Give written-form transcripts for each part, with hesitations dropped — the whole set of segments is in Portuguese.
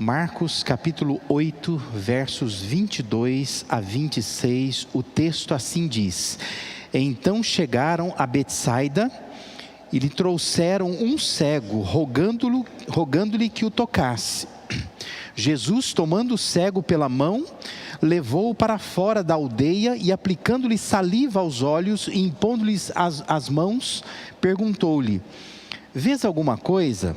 Marcos capítulo 8, versos 22 a 26, o texto assim diz: Então chegaram a Betsaida e lhe trouxeram um cego, rogando-lhe que o tocasse. Jesus, tomando o cego pela mão, levou-o para fora da aldeia e, aplicando-lhe saliva aos olhos e impondo-lhes as mãos, perguntou-lhe: Vês alguma coisa?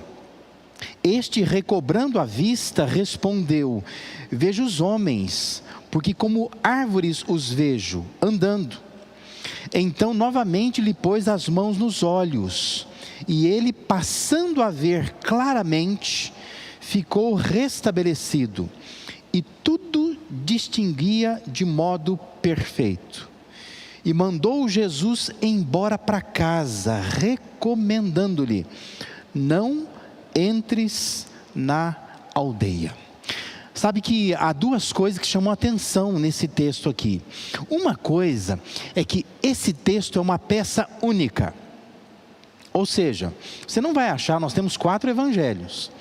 Este, recobrando a vista, respondeu: Vejo os homens, porque como árvores os vejo, andando. Então novamente lhe pôs as mãos nos olhos, e ele, passando a ver claramente, ficou restabelecido, e tudo distinguia de modo perfeito. E mandou Jesus embora para casa, recomendando-lhe: Não entres na aldeia. Sabe que há duas coisas que chamam a atenção nesse texto aqui. Uma coisa é que esse texto é uma peça única. Ou seja, você não vai achar, nós temos 4 evangelhos,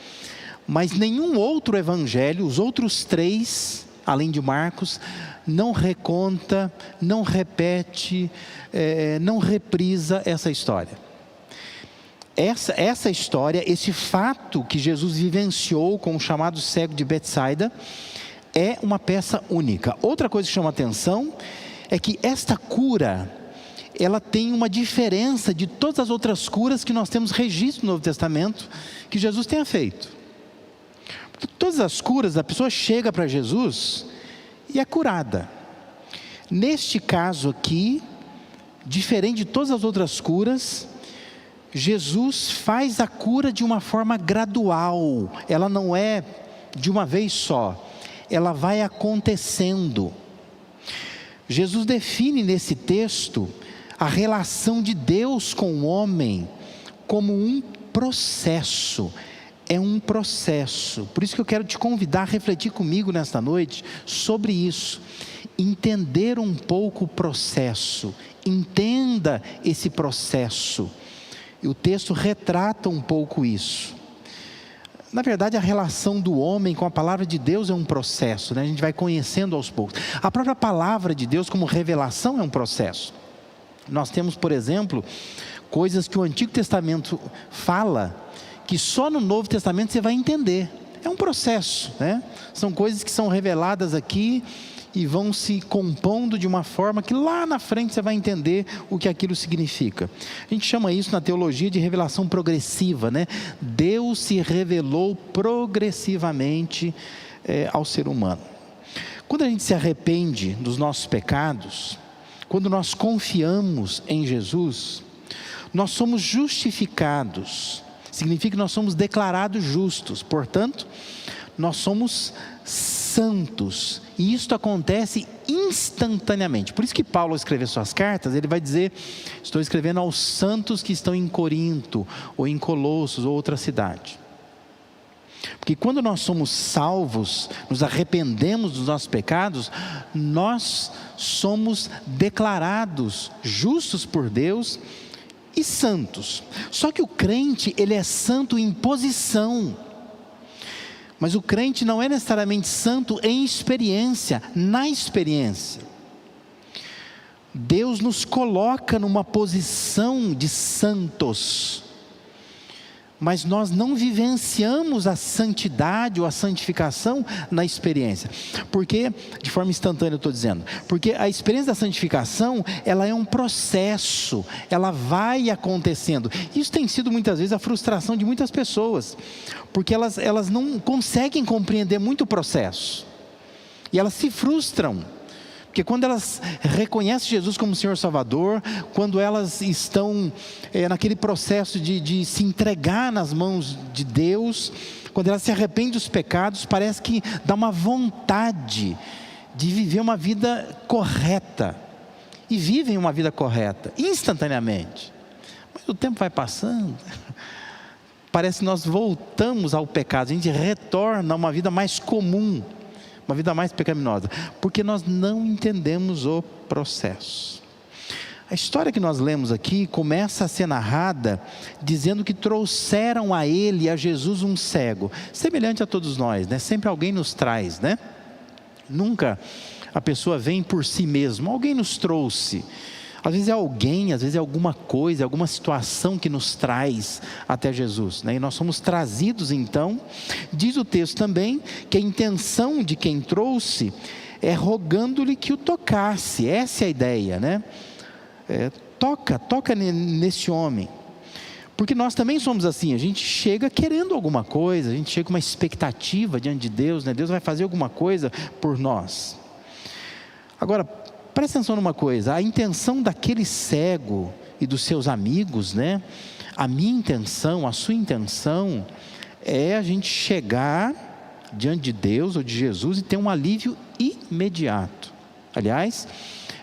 mas nenhum outro evangelho, os outros 3, além de Marcos, não reconta, não repete, não reprisa essa história. Essa história, esse fato que Jesus vivenciou com o chamado cego de Betsaida, é uma peça única. Outra coisa que chama a atenção é que esta cura, ela tem uma diferença de todas as outras curas que nós temos registro no Novo Testamento que Jesus tenha feito. Porque todas as curas, a pessoa chega para Jesus e é curada. Neste caso aqui, diferente de todas as outras curas, Jesus faz a cura de uma forma gradual. Ela não é de uma vez só, ela vai acontecendo. Jesus define nesse texto a relação de Deus com o homem como um processo. É um processo. Por isso que eu quero te convidar a refletir comigo nesta noite sobre isso. Entender um pouco o processo. Entenda esse processo. E o texto retrata um pouco isso. Na verdade, a relação do homem com a palavra de Deus é um processo, né? A gente vai conhecendo aos poucos. A própria palavra de Deus como revelação é um processo. Nós temos, por exemplo, coisas que o Antigo Testamento fala, que só no Novo Testamento você vai entender. É um processo, né? São coisas que são reveladas aqui e vão se compondo de uma forma que lá na frente você vai entender o que aquilo significa. A gente chama isso na teologia de revelação progressiva, né? Deus se revelou progressivamente ao ser humano. Quando a gente se arrepende dos nossos pecados, quando nós confiamos em Jesus, nós somos justificados. Significa que nós somos declarados justos. Portanto, nós somos santos, e isto acontece instantaneamente. Por isso que Paulo, ao escrever suas cartas, ele vai dizer: estou escrevendo aos santos que estão em Corinto, ou em Colossos, ou outra cidade. Porque quando nós somos salvos, nos arrependemos dos nossos pecados, nós somos declarados justos por Deus e santos. Só que o crente, ele é santo em posição. Mas o crente não é necessariamente santo em experiência, na experiência. Deus nos coloca numa posição de santos, mas nós não vivenciamos a santidade ou a santificação na experiência. Porque, de forma instantânea eu estou dizendo, porque a experiência da santificação, ela é um processo, ela vai acontecendo. Isso tem sido muitas vezes a frustração de muitas pessoas, porque elas não conseguem compreender muito o processo, e elas se frustram. Porque quando elas reconhecem Jesus como Senhor Salvador, quando elas estão naquele processo de se entregar nas mãos de Deus, quando elas se arrependem dos pecados, parece que dá uma vontade de viver uma vida correta. E vivem uma vida correta, instantaneamente. Mas o tempo vai passando, parece que nós voltamos ao pecado, a gente retorna a uma vida mais comum, uma vida mais pecaminosa, porque nós não entendemos o processo. A história que nós lemos aqui começa a ser narrada dizendo que trouxeram a ele, a Jesus, um cego. Semelhante a todos nós, né? Sempre alguém nos traz, né? Nunca a pessoa vem por si mesma, alguém nos trouxe. Às vezes é alguém, às vezes é alguma coisa, alguma situação que nos traz até Jesus, né? E nós somos trazidos então. Diz o texto também que a intenção de quem trouxe é rogando-lhe que o tocasse. Essa é a ideia, né? Toca nesse homem. Porque nós também somos assim, a gente chega querendo alguma coisa, a gente chega com uma expectativa diante de Deus, né? Deus vai fazer alguma coisa por nós. Agora, presta atenção numa coisa, a intenção daquele cego e dos seus amigos, né? A minha intenção, a sua intenção é a gente chegar diante de Deus ou de Jesus e ter um alívio imediato. Aliás,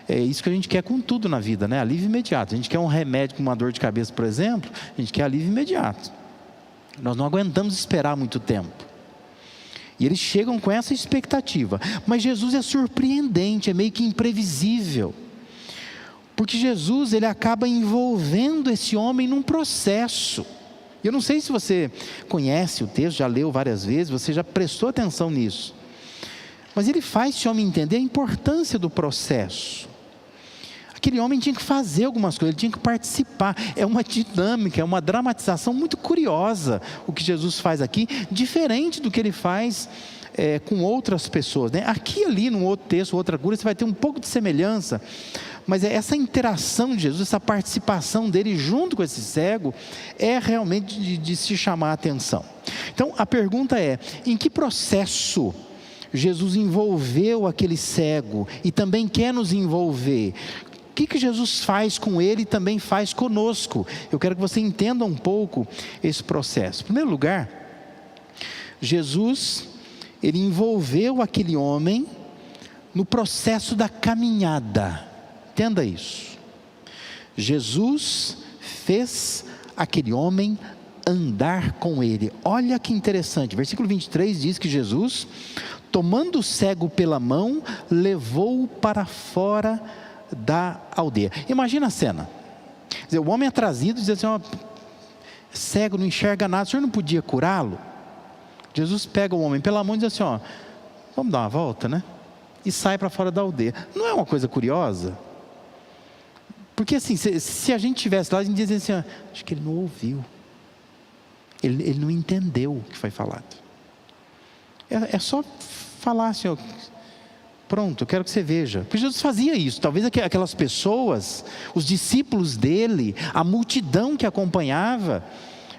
é isso que a gente quer com tudo na vida, né? Alívio imediato. A gente quer um remédio para uma dor de cabeça, por exemplo, a gente quer alívio imediato. Nós não aguentamos esperar muito tempo. E eles chegam com essa expectativa. Mas Jesus é surpreendente, é meio que imprevisível. Porque Jesus, ele acaba envolvendo esse homem num processo. Eu não sei se você conhece o texto, já leu várias vezes, você já prestou atenção nisso. Mas ele faz esse homem entender a importância do processo. Aquele homem tinha que fazer algumas coisas, ele tinha que participar. É uma dinâmica, é uma dramatização muito curiosa o que Jesus faz aqui, diferente do que ele faz com outras pessoas, né? Aqui e ali, num outro texto, outra cura, você vai ter um pouco de semelhança, mas essa interação de Jesus, essa participação dele junto com esse cego, é realmente de se chamar a atenção. Então a pergunta é: em que processo Jesus envolveu aquele cego e também quer nos envolver? O que Jesus faz com ele e também faz conosco? Eu quero que você entenda um pouco esse processo. Em primeiro lugar, Jesus, ele envolveu aquele homem no processo da caminhada. Entenda isso. Jesus fez aquele homem andar com ele. Olha que interessante, versículo 23 diz que Jesus, tomando o cego pela mão, levou-o para fora da aldeia. Imagina a cena. Quer dizer, o homem é trazido e diz assim: ó, cego, não enxerga nada, o senhor não podia curá-lo? Jesus pega o homem pela mão e diz assim: ó, vamos dar uma volta, né? E sai para fora da aldeia. Não é uma coisa curiosa? Porque assim, se a gente estivesse lá, a gente dizia assim: ó, acho que ele não ouviu, ele não entendeu o que foi falado. É só falar assim: ó, pronto, eu quero que você veja. Porque Jesus fazia isso. Talvez aquelas pessoas, os discípulos dele, a multidão que acompanhava,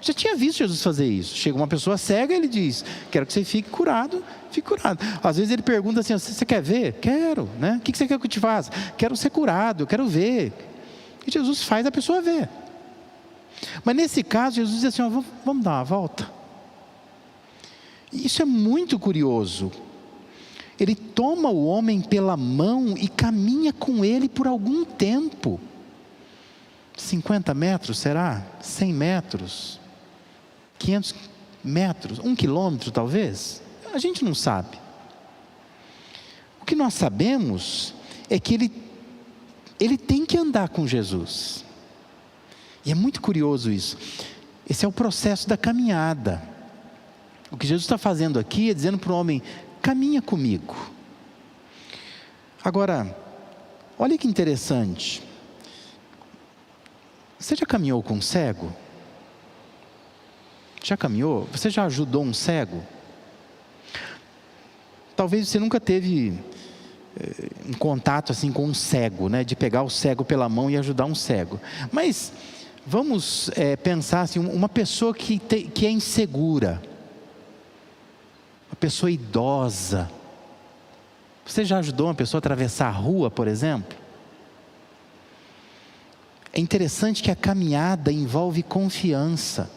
já tinha visto Jesus fazer isso. Chega uma pessoa cega e ele diz: quero que você fique curado, fique curado. Às vezes ele pergunta assim: você quer ver? Quero, né? O que você quer que eu te faça? Quero ser curado, eu quero ver. E Jesus faz a pessoa ver. Mas nesse caso, Jesus diz assim: ó, vamos dar uma volta. E isso é muito curioso. Ele toma o homem pela mão e caminha com ele por algum tempo. 50 metros, será? 100 metros? 500 metros? 1 quilômetro talvez? A gente não sabe. O que nós sabemos é que ele tem que andar com Jesus. E é muito curioso isso. Esse é o processo da caminhada. O que Jesus está fazendo aqui é dizendo para o homem: caminha comigo. Agora, olha que interessante. Você já caminhou com um cego? Já caminhou? Você já ajudou um cego? Talvez você nunca teve um contato assim com um cego, né? De pegar o cego pela mão e ajudar um cego. Mas vamos pensar assim, uma pessoa que é insegura, uma pessoa idosa. Você já ajudou uma pessoa a atravessar a rua, por exemplo? É interessante que a caminhada envolve confiança.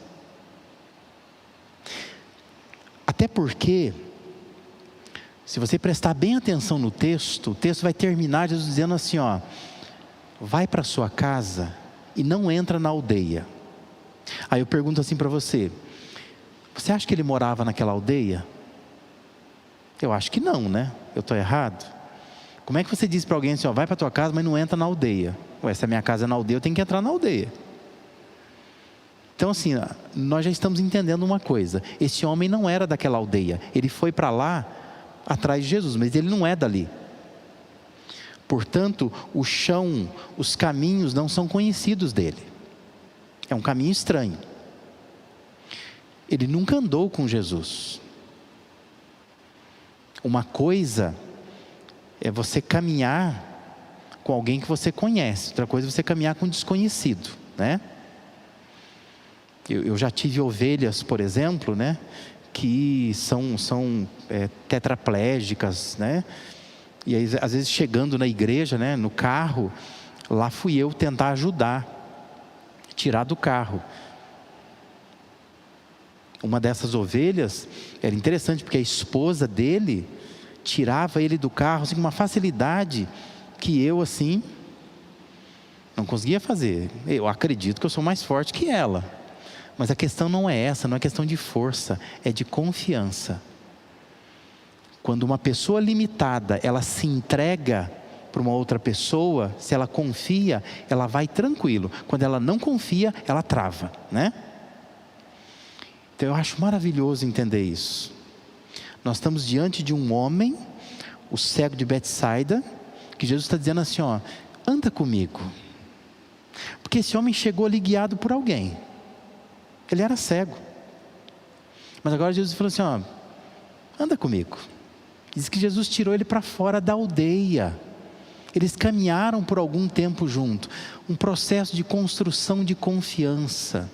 Até porque, se você prestar bem atenção no texto, o texto vai terminar Jesus dizendo assim: ó, vai para sua casa e não entra na aldeia. Aí eu pergunto assim para você: você acha que ele morava naquela aldeia? Eu acho que não, né? Eu estou errado? Como é que você diz para alguém assim, ó, vai para tua casa, mas não entra na aldeia? Ué, se a minha casa é na aldeia, eu tenho que entrar na aldeia. Então assim, nós já estamos entendendo uma coisa. Esse homem não era daquela aldeia. Ele foi para lá, atrás de Jesus, mas ele não é dali. Portanto, o chão, os caminhos não são conhecidos dele. É um caminho estranho. Ele nunca andou com Jesus. Uma coisa é você caminhar com alguém que você conhece. Outra coisa é você caminhar com um desconhecido, né? Eu já tive ovelhas, por exemplo, né? Que são tetraplégicas, né? E aí, às vezes chegando na igreja, né? No carro, lá fui eu tentar ajudar, tirar do carro. Uma dessas ovelhas, era interessante porque a esposa dele tirava ele do carro assim, com uma facilidade que eu assim não conseguia fazer. Eu acredito que eu sou mais forte que ela, mas a questão não é essa, não é questão de força, é de confiança. Quando uma pessoa limitada, ela se entrega para uma outra pessoa, se ela confia, ela vai tranquilo. Quando ela não confia, ela trava, né? Então eu acho maravilhoso entender isso. Nós estamos diante de um homem, o cego de Betsaida, que Jesus está dizendo assim, ó, anda comigo. Porque esse homem chegou ali guiado por alguém. Ele era cego. Mas agora Jesus falou assim, ó, anda comigo. Diz que Jesus tirou ele para fora da aldeia. Eles caminharam por algum tempo junto. Um processo de construção de confiança.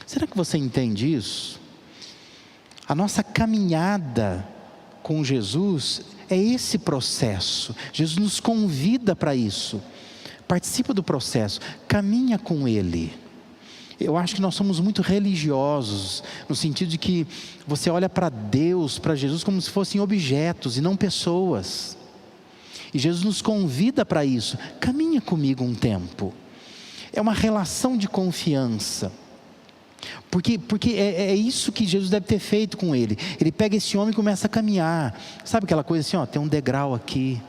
Será que você entende isso? A nossa caminhada com Jesus é esse processo. Jesus nos convida para isso. Participa do processo, caminha com Ele. Eu acho que nós somos muito religiosos, no sentido de que você olha para Deus, para Jesus, como se fossem objetos e não pessoas. E Jesus nos convida para isso. Caminha comigo um tempo. É uma relação de confiança. Porque é isso que Jesus deve ter feito com ele. Ele pega esse homem e começa a caminhar. Sabe aquela coisa assim, ó, tem um degrau aqui.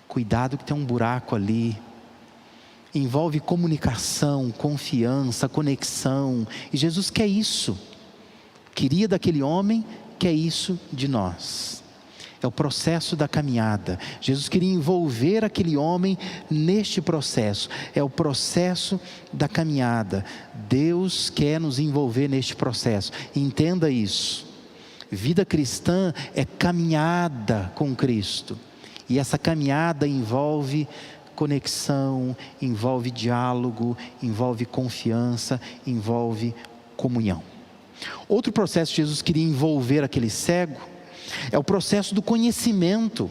Cuidado que tem um buraco ali. Envolve comunicação, confiança, conexão. E Jesus quer isso. Queria daquele homem, quer isso de nós. É o processo da caminhada. Jesus queria envolver aquele homem neste processo. É o processo da caminhada. Deus quer nos envolver neste processo. Entenda isso. Vida cristã é caminhada com Cristo. E essa caminhada envolve conexão, envolve diálogo, envolve confiança, envolve comunhão. Outro processo que Jesus queria envolver aquele cego é o processo do conhecimento.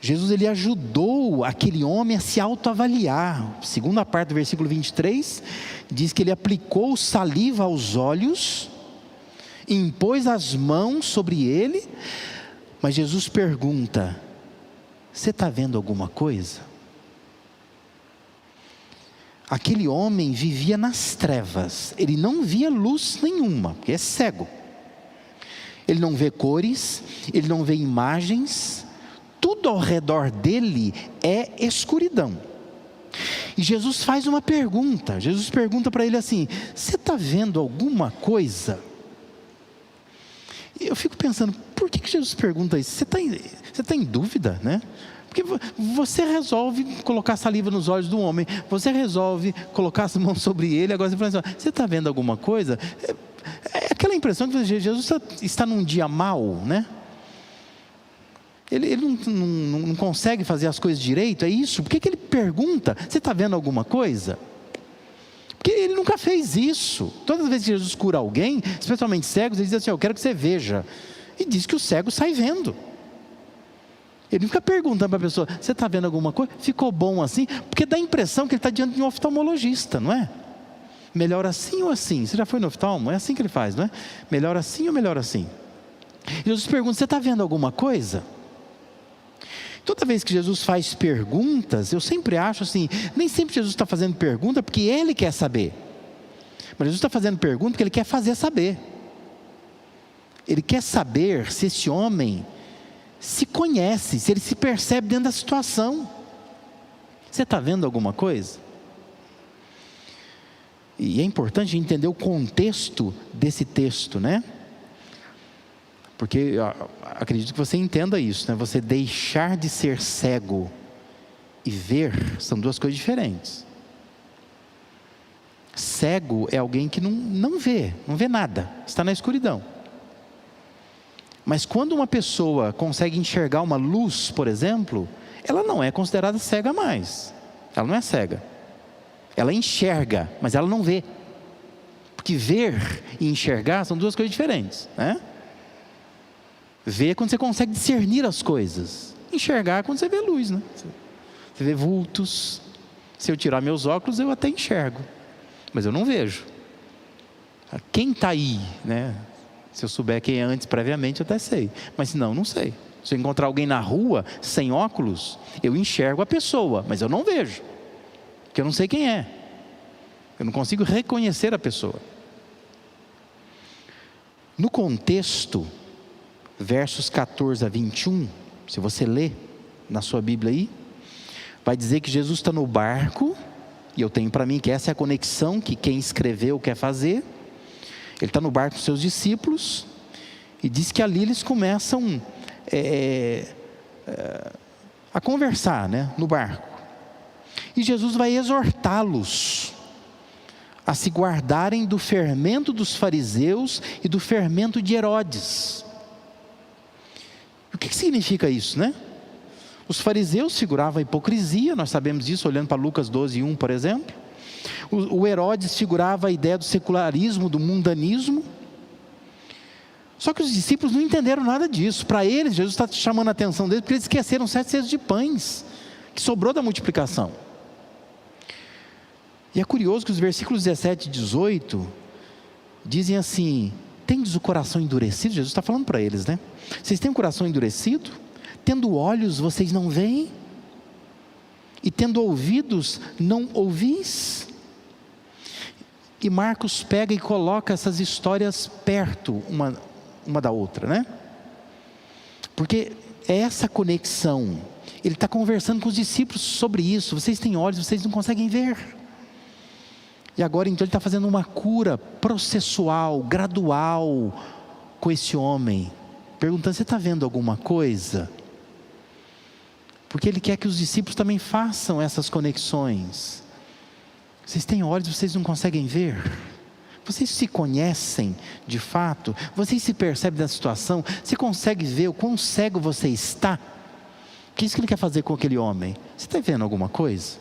Jesus ele ajudou aquele homem a se autoavaliar. Segunda parte do versículo 23 diz que ele aplicou saliva aos olhos, impôs as mãos sobre ele, mas Jesus pergunta: você está vendo alguma coisa? Aquele homem vivia nas trevas, ele não via luz nenhuma, porque é cego. Ele não vê cores, ele não vê imagens, tudo ao redor dele é escuridão. E Jesus faz uma pergunta, Jesus pergunta para ele assim: você está vendo alguma coisa? E eu fico pensando, por que Jesus pergunta isso? Você está em dúvida, né? Porque você resolve colocar saliva nos olhos do homem, você resolve colocar as mãos sobre ele, agora você fala assim: você está vendo alguma coisa? É aquela impressão que Jesus está num dia mau, né? Ele não consegue fazer as coisas direito, é isso? Por que ele pergunta: você está vendo alguma coisa? Porque ele nunca fez isso. Todas as vezes que Jesus cura alguém, especialmente cegos, ele diz assim: eu quero que você veja. E diz que o cego sai vendo. Ele fica perguntando para a pessoa: você está vendo alguma coisa? Ficou bom assim? Porque dá a impressão que ele está diante de um oftalmologista, não é? Melhor assim ou assim? Você já foi no oftalmo? É assim que ele faz, não é? Melhor assim ou melhor assim? E Jesus pergunta: você está vendo alguma coisa? Toda vez que Jesus faz perguntas, eu sempre acho assim, nem sempre Jesus está fazendo pergunta porque Ele quer saber. Mas Jesus está fazendo pergunta porque Ele quer fazer saber. Ele quer saber se esse homem se conhece, se ele se percebe dentro da situação. Você está vendo alguma coisa? E é importante entender o contexto desse texto, né? Porque acredito que você entenda isso, né? Você deixar de ser cego e ver são duas coisas diferentes. Cego é alguém que não vê nada, está na escuridão. Mas quando uma pessoa consegue enxergar uma luz, por exemplo, ela não é considerada cega mais. Ela não é cega. Ela enxerga, mas ela não vê. Porque ver e enxergar são duas coisas diferentes, né? Ver é quando você consegue discernir as coisas. Enxergar é quando você vê luz, né? Você vê vultos. Se eu tirar meus óculos, eu até enxergo, mas eu não vejo. Quem está aí, né? Se eu souber quem é antes previamente, eu até sei. Mas se não sei. Se eu encontrar alguém na rua, sem óculos, eu enxergo a pessoa, mas eu não vejo. Porque eu não sei quem é. Eu não consigo reconhecer a pessoa. No contexto, versos 14 a 21, se você ler na sua Bíblia aí, vai dizer que Jesus está no barco, e eu tenho para mim que essa é a conexão que quem escreveu quer fazer. Ele está no barco com seus discípulos, e diz que ali eles começam a conversar, né, no barco. E Jesus vai exortá-los a se guardarem do fermento dos fariseus e do fermento de Herodes. O que significa isso, né? Os fariseus figuravam a hipocrisia, nós sabemos disso olhando para Lucas 12:1, por exemplo. O Herodes figurava a ideia do secularismo, do mundanismo. Só que os discípulos não entenderam nada disso. Para eles, Jesus está chamando a atenção deles, porque eles esqueceram 7 cestos de pães, que sobrou da multiplicação. E é curioso que os versículos 17 e 18 dizem assim: tendes o coração endurecido? Jesus está falando para eles, né? Vocês têm o coração endurecido? Tendo olhos, vocês não veem? E tendo ouvidos, não ouvis? E Marcos pega e coloca essas histórias perto uma da outra, né? Porque é essa conexão. Ele está conversando com os discípulos sobre isso. Vocês têm olhos, vocês não conseguem ver. E agora então ele está fazendo uma cura processual, gradual com esse homem, perguntando: você está vendo alguma coisa? Porque ele quer que os discípulos também façam essas conexões. Vocês têm olhos, vocês não conseguem ver? Vocês se conhecem de fato? Vocês se percebem da situação? Você consegue ver o quão cego você está? Que é isso que ele quer fazer com aquele homem. Você está vendo alguma coisa?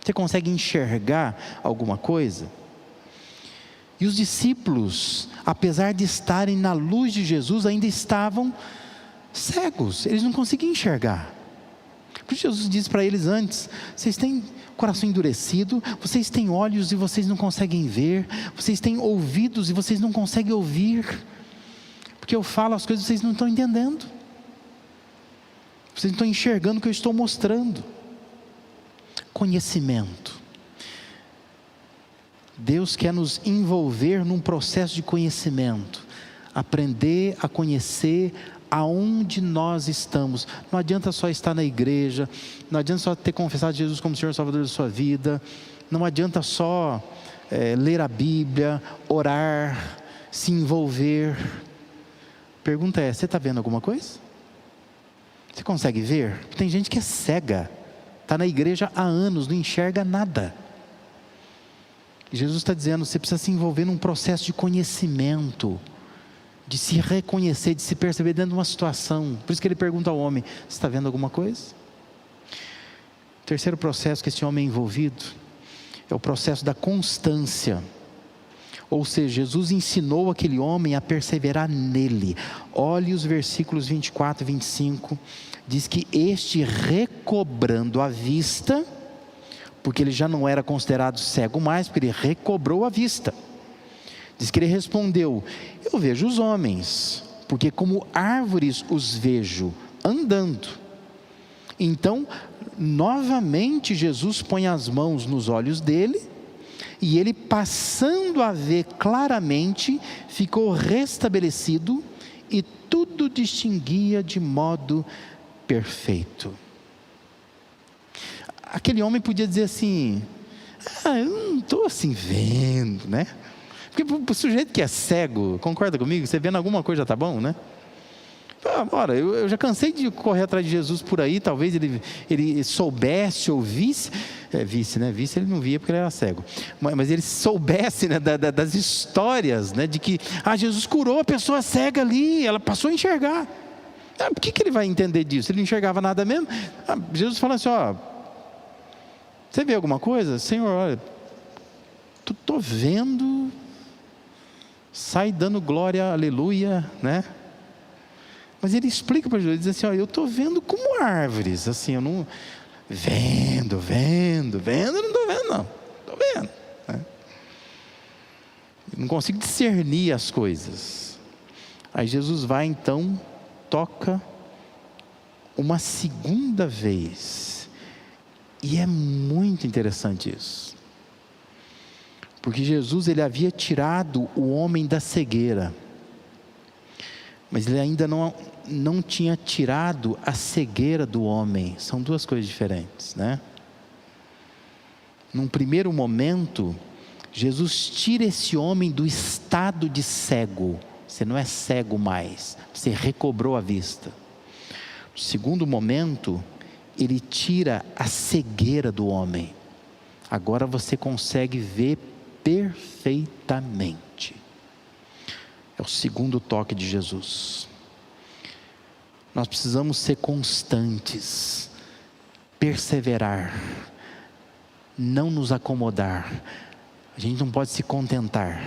Você consegue enxergar alguma coisa? E os discípulos, apesar de estarem na luz de Jesus, ainda estavam cegos. Eles não conseguiam enxergar. Por isso Jesus disse para eles antes: vocês têm coração endurecido, vocês têm olhos e vocês não conseguem ver, vocês têm ouvidos e vocês não conseguem ouvir, porque eu falo as coisas e vocês não estão entendendo, vocês não estão enxergando o que eu estou mostrando. Conhecimento. Deus quer nos envolver num processo de conhecimento, aprender a conhecer aonde nós estamos. Não adianta só estar na igreja, não adianta só ter confessado Jesus como Senhor e Salvador da sua vida, não adianta só ler a Bíblia, orar, se envolver. Pergunta é: você está vendo alguma coisa? Você consegue ver? Tem gente que é cega, está na igreja há anos, não enxerga nada. E Jesus está dizendo: você precisa se envolver num processo de conhecimento, de se reconhecer, de se perceber dentro de uma situação. Por isso que ele pergunta ao homem: você está vendo alguma coisa? O terceiro processo que esse homem é envolvido é o processo da constância. Ou seja, Jesus ensinou aquele homem a perseverar nele. Olhe os versículos 24 e 25. Diz que este, recobrando a vista, porque ele já não era considerado cego mais, porque ele recobrou a vista. Diz que ele respondeu: eu vejo os homens, porque como árvores os vejo andando. Então, novamente Jesus põe as mãos nos olhos dele, e ele, passando a ver claramente, ficou restabelecido, e tudo distinguia de modo perfeito. Aquele homem podia dizer assim: eu não estou assim vendo, né? Porque para o sujeito que é cego, concorda comigo? Você vendo alguma coisa já está bom, né? Ora, eu já cansei de correr atrás de Jesus por aí. Talvez ele soubesse ou visse, visse, né? Visse ele não via porque ele era cego, mas ele soubesse, né, das histórias, né, de que Jesus curou a pessoa cega ali, ela passou a enxergar. Por que ele vai entender disso? Ele não enxergava nada mesmo. Jesus fala assim: você vê alguma coisa? Senhor, olha, estou vendo. Sai dando glória, aleluia, né? Mas ele explica para Jesus, diz assim: eu estou vendo como árvores, assim, eu não... Vendo, eu não estou vendo não, estou vendo, né? Eu não consigo discernir as coisas. Aí Jesus vai então, toca uma segunda vez, e é muito interessante isso, porque Jesus, ele havia tirado o homem da cegueira, mas ele ainda não tinha tirado a cegueira do homem. São duas coisas diferentes, né? Num primeiro momento, Jesus tira esse homem do estado de cego. Você não é cego mais, você recobrou a vista. No segundo momento, ele tira a cegueira do homem. Agora você consegue ver perfeitamente. É o segundo toque de Jesus. Nós precisamos ser constantes, perseverar, não nos acomodar. A gente não pode se contentar.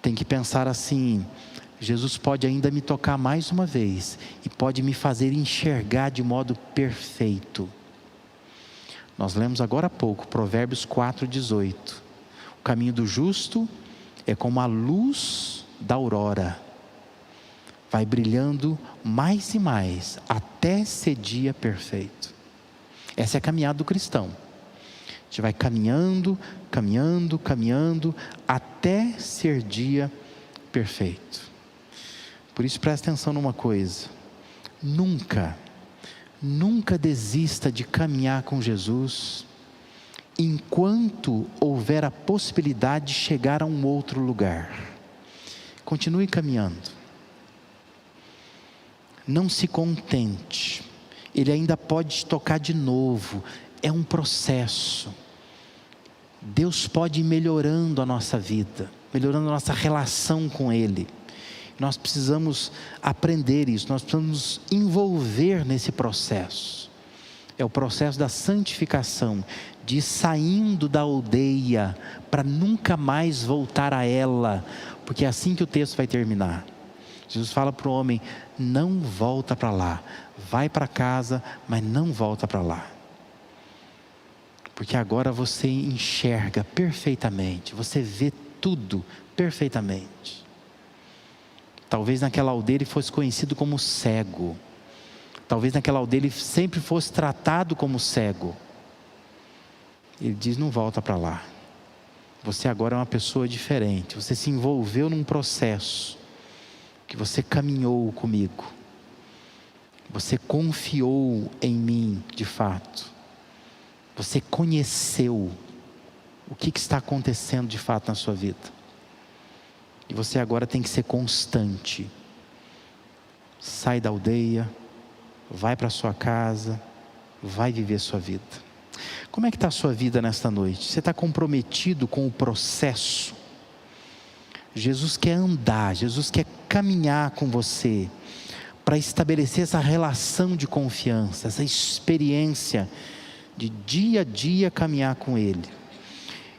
Tem que pensar assim: Jesus pode ainda me tocar mais uma vez e pode me fazer enxergar de modo perfeito. Nós lemos agora há pouco Provérbios 4:18. O caminho do justo é como a luz da aurora, vai brilhando mais e mais até ser dia perfeito. Essa é a caminhada do cristão. A gente vai caminhando até ser dia perfeito. Por isso presta atenção numa coisa: nunca desista de caminhar com Jesus enquanto houver a possibilidade de chegar a um outro lugar. Continue caminhando. Não se contente. Ele ainda pode te tocar de novo. É um processo. Deus pode ir melhorando a nossa vida, melhorando a nossa relação com Ele. Nós precisamos aprender isso. Nós precisamos nos envolver nesse processo. É o processo da santificação, de ir saindo da aldeia para nunca mais voltar a ela, porque é assim que o texto vai terminar. Jesus fala para o homem: não volta para lá, vai para casa, mas não volta para lá, porque agora você enxerga perfeitamente, você vê tudo perfeitamente. Talvez naquela aldeia ele fosse conhecido como cego, talvez naquela aldeia ele sempre fosse tratado como cego. Ele diz: não volta para lá, você agora é uma pessoa diferente, você se envolveu num processo, que você caminhou comigo, você confiou em mim de fato, você conheceu o que está acontecendo de fato na sua vida, e você agora tem que ser constante. Sai da aldeia, vai para a sua casa, vai viver sua vida. Como é que está a sua vida nesta noite? Você está comprometido com o processo? Jesus quer andar, Jesus quer caminhar com você, para estabelecer essa relação de confiança, essa experiência de dia a dia caminhar com Ele.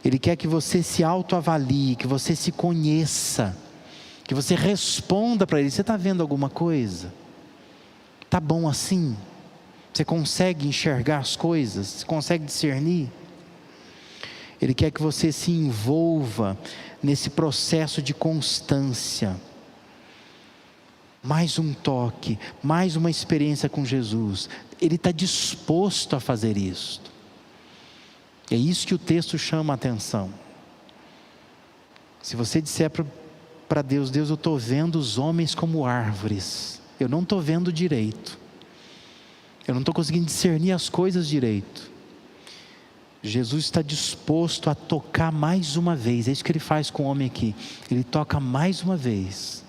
Ele quer que você se autoavalie, que você se conheça, que você responda para Ele: você está vendo alguma coisa? Está bom assim? Você consegue enxergar as coisas? Você consegue discernir? Ele quer que você se envolva nesse processo de constância. Mais um toque, mais uma experiência com Jesus. Ele está disposto a fazer isso. É isso que o texto chama a atenção. Se você disser para Deus: Deus, eu estou vendo os homens como árvores, eu não estou vendo direito, eu não estou conseguindo discernir as coisas direito. Jesus está disposto a tocar mais uma vez. É isso que Ele faz com o homem aqui. Ele toca mais uma vez,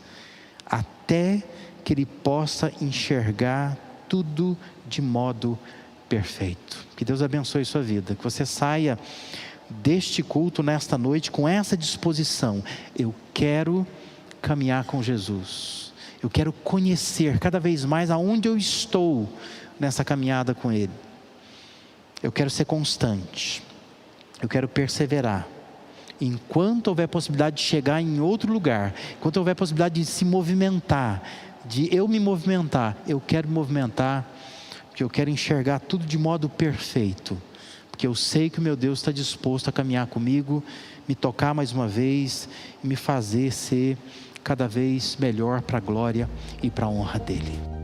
até que ele possa enxergar tudo de modo perfeito. Que Deus abençoe sua vida, que você saia deste culto nesta noite com essa disposição: eu quero caminhar com Jesus, eu quero conhecer cada vez mais aonde eu estou nessa caminhada com Ele. Eu quero ser constante, eu quero perseverar. Enquanto houver possibilidade de chegar em outro lugar, enquanto houver possibilidade de se movimentar, de eu me movimentar, eu quero me movimentar, porque eu quero enxergar tudo de modo perfeito, porque eu sei que o meu Deus está disposto a caminhar comigo, me tocar mais uma vez e me fazer ser cada vez melhor para a glória e para a honra dEle.